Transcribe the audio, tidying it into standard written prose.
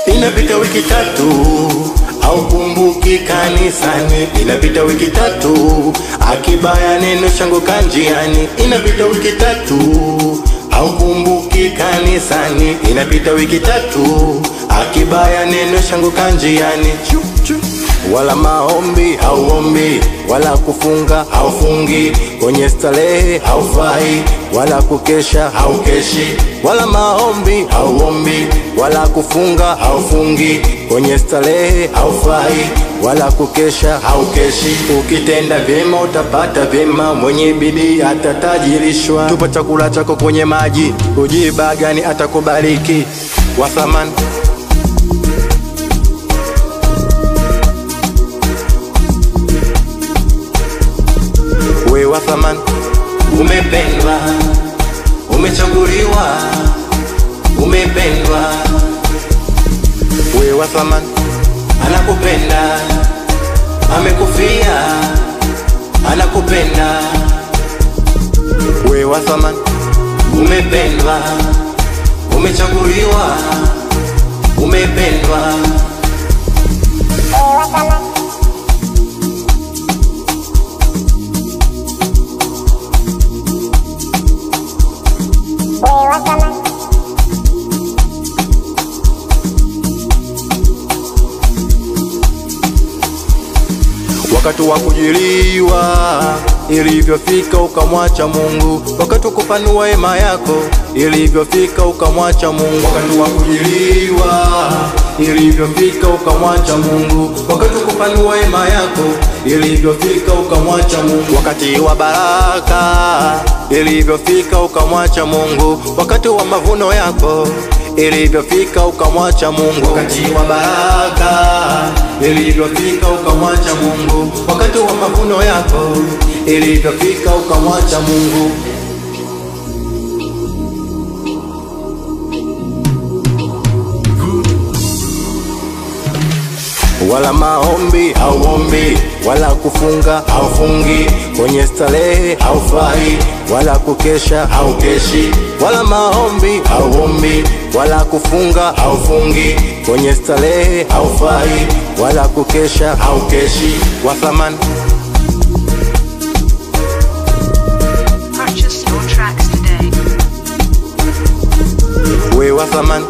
Inapita wiki tatu haukumbuki kanisani. Inapita wiki tatu akibaya neno shanguka njiani. Inapita wiki tatu haukumbuki kanisani. Inapita wiki tatu akibaya neno shanguka njiani. Wala maombi hauombi, wala kufunga haufungi, kwenye starehe haufai, wala kukesha haukeshi. Wala maombi hauombi, wala kufunga haufungi, kwenye starehe haufai, wala kukesha haukeshi. Ukitenda vyema utapata vyema, mwenye bidii atatajirishwa. Tupa chakula chako kwenye maji, ujiba gani atakubariki. Wasaman we wathaman, umependwa, umechaguliwa, umependwa. We wathaman, anakupenda, amekufia, anakupenda. We wathaman, umependwa, umechaguliwa, umependwa. We wathaman. Wakati wa kujiliwa ilivyofika ukamwacha Mungu. Wakati wa kupanua hema yako ilivyofika ukamwacha Mungu. Wakati wa kujiliwa ilivyofika ukamwacha Mungu. Wakati wa kupanua hema yako ilivyofika ukamwacha Mungu. Wakati wa baraka ilivyofika ukamwacha Mungu. Wakati wa mavuno yako ilivyofika ukamwacha Mungu. Wakati wa baraka ilivyofika ukamwacha Mungu. Wakati wa mavuno yako ilivyofika ukamwacha Mungu. Wala maombi hauombi, wala kufunga haufungi, kwenye starehe haufai, wala kukesha haukeshi. Wala maombi hauombi, wala kufunga haufungi, kwenye starehe haufai, wala kukesha haukeshi. Wathaman. Purchase your tracks today. We wathaman.